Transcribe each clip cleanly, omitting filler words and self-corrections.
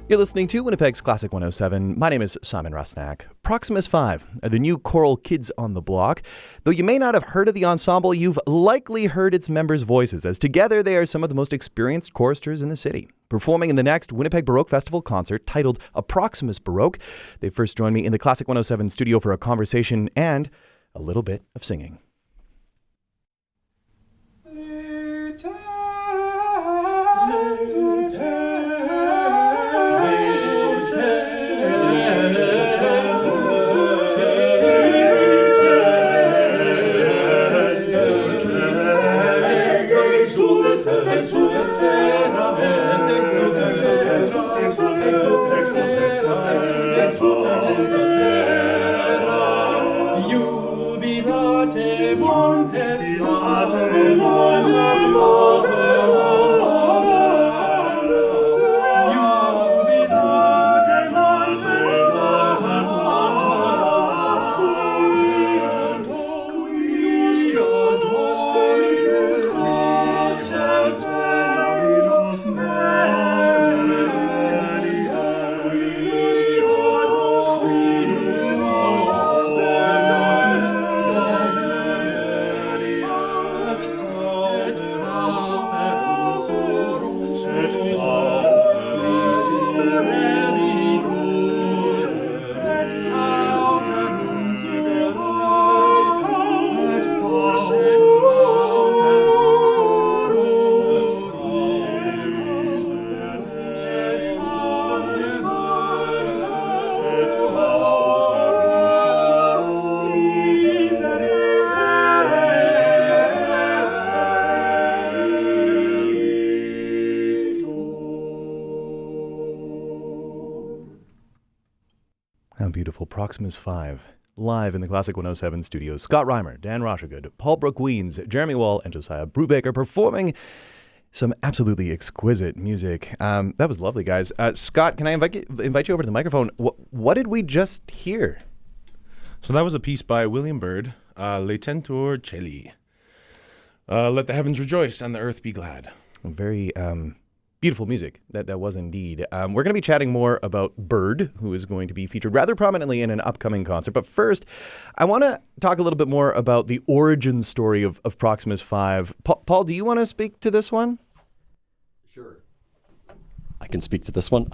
You're listening to Winnipeg's Classic 107. My name is Simon Rusnak. Proximus 5 are the new choral kids on the block. Though you may not have heard of the ensemble, you've likely heard its members' voices, as together they are some of the most experienced choristers in the city. Performing in the next Winnipeg Baroque Festival concert titled A Proximus Baroque, they first joined me in the Classic 107 studio for a conversation and a little bit of singing. How beautiful. Proximus 5, live in the Classic 107 studios. Scott Reimer, Dan Rochegood, Paul Bruch-Wiens, Jereme Wall, and Josiah Brubacher performing some absolutely exquisite music. That was lovely, guys. Scott, can I invite you over to the microphone? What did we just hear? So that was a piece by William Byrd, Le Tentor Celi. Let the heavens rejoice and the earth be glad. Very beautiful music. That was indeed. We're going to be chatting more about Byrd, who is going to be featured rather prominently in an upcoming concert. But first, I want to talk a little bit more about the origin story of Proximus 5. Paul, do you want to speak to this one? Sure. I can speak to this one.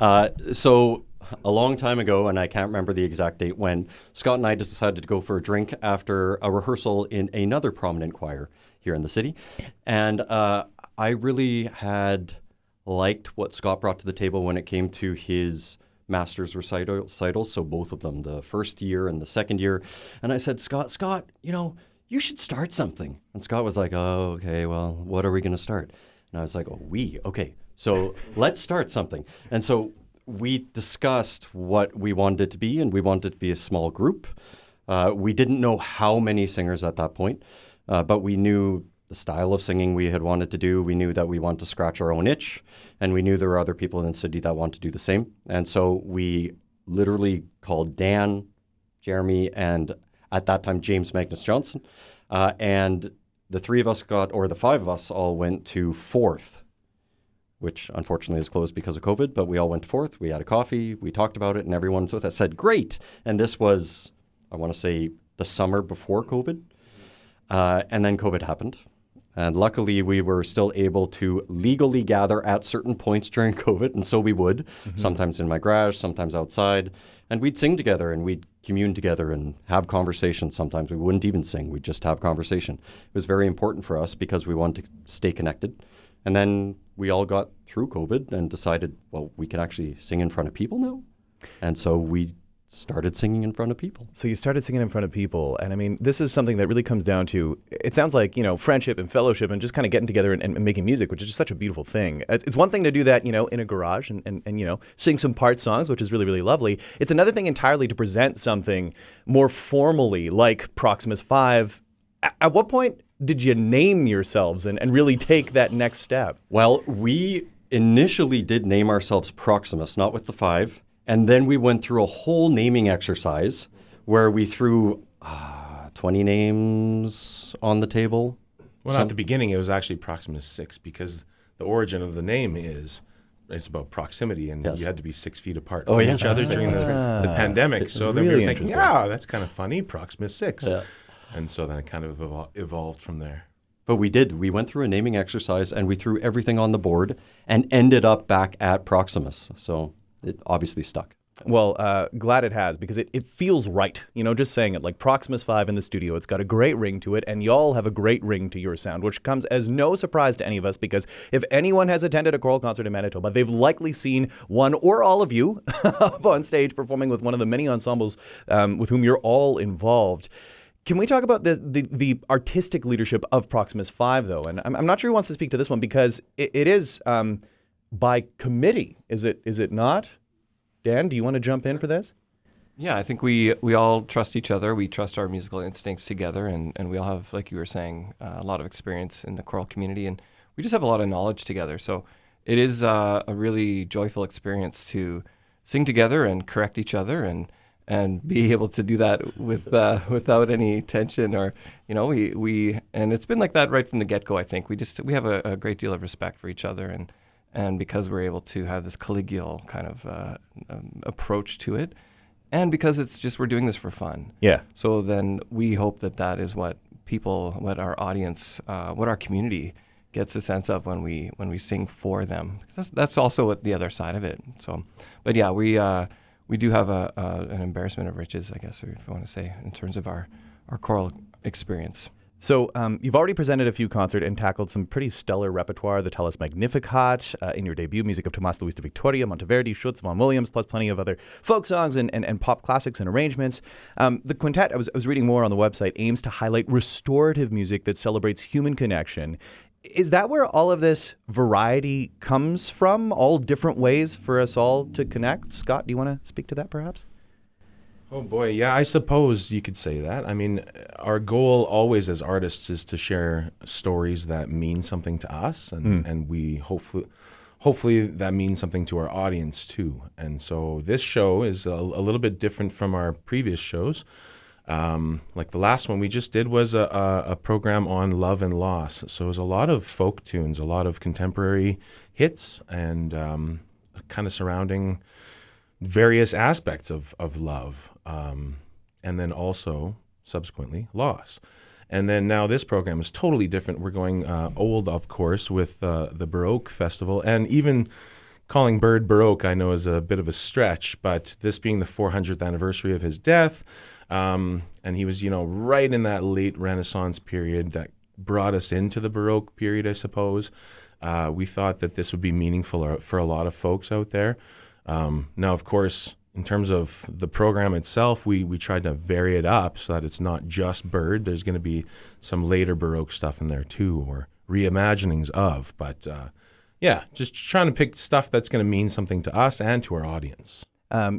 So a long time ago, and I can't remember the exact date, when Scott and I just decided to go for a drink after a rehearsal in another prominent choir here in the city. And I really had liked what Scott brought to the table when it came to his master's recitals, so both of them, the first year and the second year. And I said, Scott, you should start something. And Scott was like, oh, okay, well, what are we going to start? And I was like, okay, so let's start something. And so we discussed what we wanted it to be, and we wanted it to be a small group. We didn't know how many singers at that point, but we knew the style of singing we had wanted to do. We knew that we wanted to scratch our own itch, and we knew there were other people in the city that wanted to do the same. And so we literally called Dan, Jereme, and at that time, James Magnus Johnson. And the five of us all went to Fourth, which unfortunately is closed because of COVID, but we all went to Fourth. We had a coffee, we talked about it, and everyone said, great. And this was, I want to say, the summer before COVID. And then COVID happened. And luckily, we were still able to legally gather at certain points during COVID, and so we would, sometimes in my garage, sometimes outside, and we'd sing together, and we'd commune together and have conversations. Sometimes we wouldn't even sing, we'd just have conversation. It was very important for us because we wanted to stay connected. And then we all got through COVID and decided, well, we can actually sing in front of people now. And so we started singing in front of people. So you started singing in front of people. And I mean, this is something that really comes down to, it sounds like, friendship and fellowship and just kind of getting together and making music, which is just such a beautiful thing. It's one thing to do that, in a garage and sing some part songs, which is really, really lovely. It's another thing entirely to present something more formally like Proximus 5. At what point did you name yourselves and really take that next step? Well, we initially did name ourselves Proximus, not with the 5. And then we went through a whole naming exercise where we threw 20 names on the table. Well, at the beginning, it was actually Proximus 6 because the origin of the name is it's about proximity, and Yes. you had to be 6 feet apart Oh, from yes. each other during the pandemic. So then we really were thinking, interesting. that's kind of funny, Proximus 6. Yeah. And so then it kind of evolved from there. But we did. We went through a naming exercise, and we threw everything on the board and ended up back at Proximus. So it obviously stuck. Well, glad it has, because it feels right. Just saying it, like Proximus 5 in the studio, it's got a great ring to it, and y'all have a great ring to your sound, which comes as no surprise to any of us, because if anyone has attended a choral concert in Manitoba, they've likely seen one or all of you up on stage performing with one of the many ensembles with whom you're all involved. Can we talk about the artistic leadership of Proximus 5, though? And I'm not sure who wants to speak to this one, because it is by committee, is it not? Dan, do you want to jump in for this? Yeah, I think we all trust each other. We trust our musical instincts together, and we all have, like you were saying, a lot of experience in the choral community, and we just have a lot of knowledge together. So it is a really joyful experience to sing together and correct each other, and be able to do that without any tension, or we and it's been like that right from the get-go. I think we have a great deal of respect for each other, and because we're able to have this collegial kind of approach to it, and because it's just we're doing this for fun. Yeah. So then we hope that is what our audience, what our community gets a sense of when we sing for them. That's also what the other side of it. So, but yeah, we do have an embarrassment of riches, I guess, if you want to say, in terms of our choral experience. So you've already presented a few concerts and tackled some pretty stellar repertoire, the Tellus Magnificat, in your debut, music of Tomás Luis de Victoria, Monteverdi, Schutz, Vaughan Williams, plus plenty of other folk songs and pop classics and arrangements. The quintet, I was reading more on the website, aims to highlight restorative music that celebrates human connection. Is that where all of this variety comes from? All different ways for us all to connect? Scott, do you want to speak to that perhaps? Oh boy, yeah, I suppose you could say that. I mean, our goal always as artists is to share stories that mean something to us, and we hopefully that means something to our audience too. And so this show is a little bit different from our previous shows. Like the last one we just did was a program on love and loss. So it was a lot of folk tunes, a lot of contemporary hits, and kind of surrounding various aspects of love, and then also subsequently loss. And then now this program is totally different. We're going old, of course, with the Baroque Festival, and even calling Byrd Baroque I know is a bit of a stretch, but this being the 400th anniversary of his death, and he was right in that late Renaissance period that brought us into the Baroque period, I suppose. We thought that this would be meaningful for a lot of folks out there. Now, of course, in terms of the program itself, we tried to vary it up so that it's not just Byrd. There's going to be some later Baroque stuff in there too, or reimaginings of. But just trying to pick stuff that's going to mean something to us and to our audience.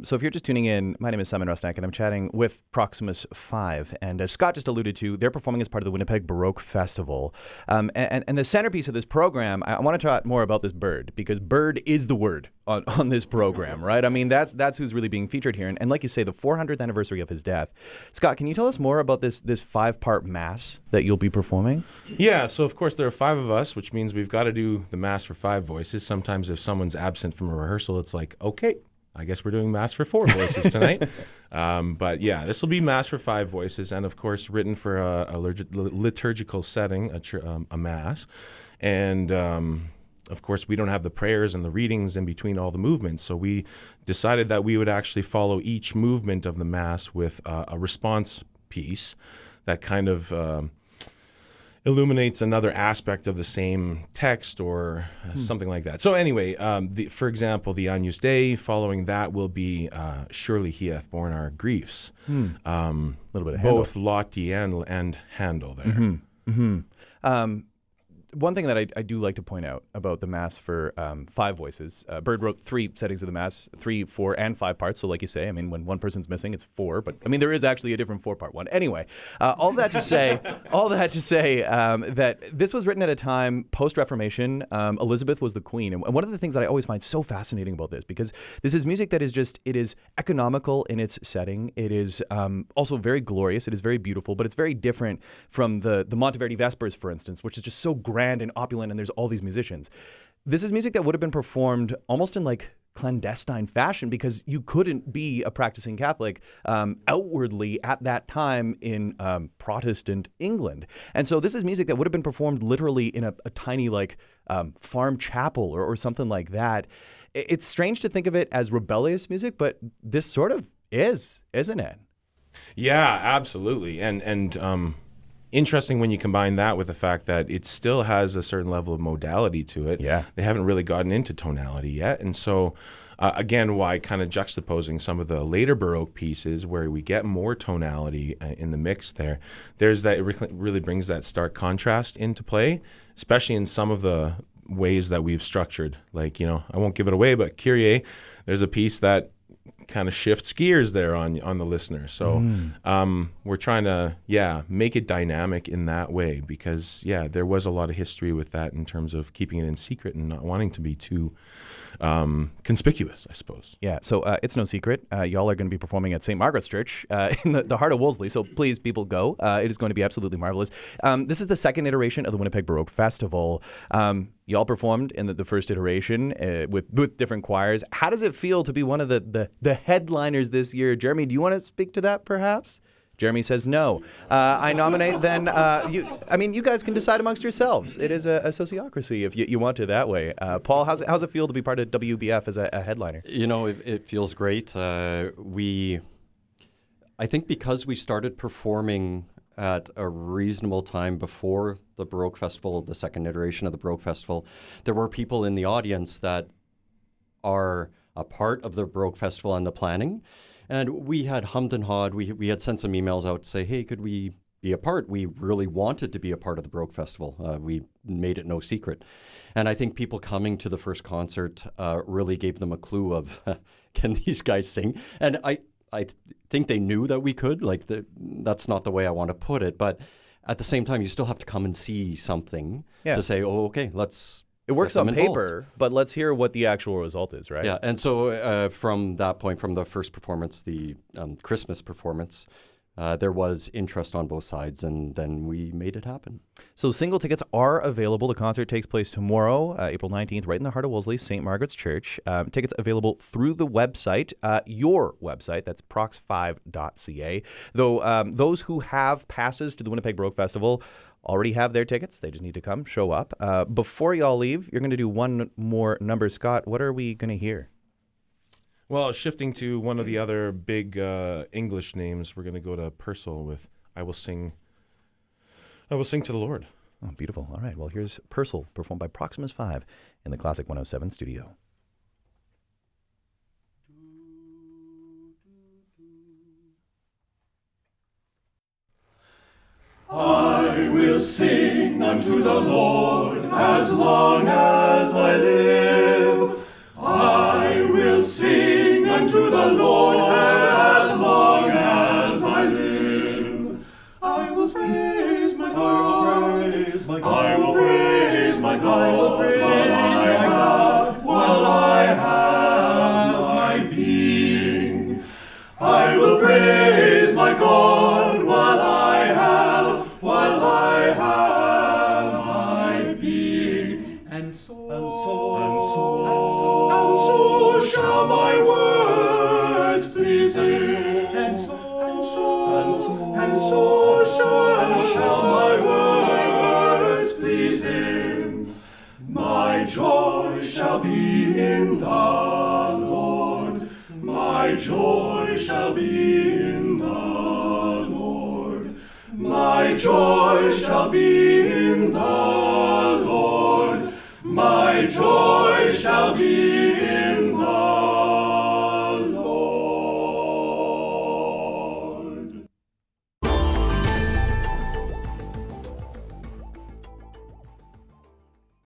So if you're just tuning in, my name is Simon Rusnak, and I'm chatting with Proximus 5. And as Scott just alluded to, they're performing as part of the Winnipeg Baroque Festival. And the centerpiece of this program, I want to talk more about this Byrd, because Byrd is the word on this program, right? I mean, that's who's really being featured here. And like you say, the 400th anniversary of his death. Scott, can you tell us more about this 5-part mass that you'll be performing? Yeah, so of course there are 5 of us, which means we've got to do the mass for 5 voices. Sometimes if someone's absent from a rehearsal, it's like, okay, I guess we're doing Mass for 4 voices tonight. But yeah, this will be Mass for 5 voices, and of course written for a liturgical setting, a Mass. And of course we don't have the prayers and the readings in between all the movements, so we decided that we would actually follow each movement of the Mass with a response piece that kind of illuminates another aspect of the same text or something like that. So anyway, for example, the Agnus Dei, following that will be Surely He Hath Borne Our Griefs. A little bit of both Lotti and Handel there. One thing that I do like to point out about the Mass for 5 voices, Byrd wrote 3 settings of the Mass, 3, 4, and 5 parts. So like you say, I mean, when one person's missing, it's 4. But I mean, there is actually a different 4-part one. Anyway, all that to say that this was written at a time post-Reformation. Elizabeth was the queen. And one of the things that I always find so fascinating about this, because this is music that is it is economical in its setting. It is also very glorious. It is very beautiful, but it's very different from the Monteverdi Vespers, for instance, which is just so grand and opulent, and there's all these musicians. this is music that would have been performed almost in like clandestine fashion because you couldn't be a practicing Catholic outwardly at that time in Protestant England. And so this is music that would have been performed literally in a tiny like farm chapel or something like that. It's strange to think of it as rebellious music, but this sort of is, isn't it? Yeah, absolutely. And interesting when you combine that with the fact that it still has a certain level of modality to it. Yeah. They haven't really gotten into tonality yet. And so, again, why kind of juxtaposing some of the later Baroque pieces where we get more tonality in the mix there, there's that, it really brings that stark contrast into play, especially in some of the ways that we've structured. Like, I won't give it away, but Kyrie, there's a piece that kind of shifts gears there on the listener. So we're trying to, make it dynamic in that way because, there was a lot of history with that in terms of keeping it in secret and not wanting to be too conspicuous, I suppose. Yeah, so it's no secret. Y'all are going to be performing at St. Margaret's Church in the heart of Wolseley, so please, people, go. It is going to be absolutely marvelous. This is the second iteration of the Winnipeg Baroque Festival. Y'all performed in the first iteration with different choirs. How does it feel to be one of the headliners this year? Jereme, do you want to speak to that, perhaps? Jereme says no. I nominate then, you guys can decide amongst yourselves. It is a sociocracy if you want to that way. Paul, how's it feel to be part of WBF as a headliner? It feels great. I think because we started performing at a reasonable time before the Baroque Festival, the second iteration of the Baroque Festival, there were people in the audience that are a part of the Baroque Festival and the planning. And we had hummed and hawed. We had sent some emails out to say, hey, could we be a part? We really wanted to be a part of the Baroque Festival. We made it no secret. And I think people coming to the first concert really gave them a clue of, can these guys sing? And I think they knew that we could. That's not the way I want to put it. But at the same time, you still have to come and see something to say, oh, okay, let's... It works on paper, but let's hear what the actual result is, right? Yeah, and so from that point, from the first performance, the Christmas performance, there was interest on both sides, and then we made it happen. So single tickets are available. The concert takes place tomorrow, April 19th, right in the heart of Wolseley, St. Margaret's Church. Tickets available through the website, your website, that's prox5.ca. Though those who have passes to the Winnipeg Baroque Festival already have their tickets. They just need to come, show up. Before y'all leave, you're going to do one more number. Scott, what are we going to hear? Well, shifting to one of the other big English names, we're going to go to Purcell with I Will Sing to the Lord. Oh, beautiful. All right. Well, here's Purcell, performed by Proximus 5 in the Classic 107 studio. I will sing unto the Lord as long as I live. I will sing unto the Lord as long as I live. I will praise my God. I will praise my God while I have my being. I will praise my God while I have my being. And so shall my words please Him. And so shall my words please Him. My joy shall be in the Lord. My joy shall be in the Lord. My joy shall be in the Lord. My joy shall be in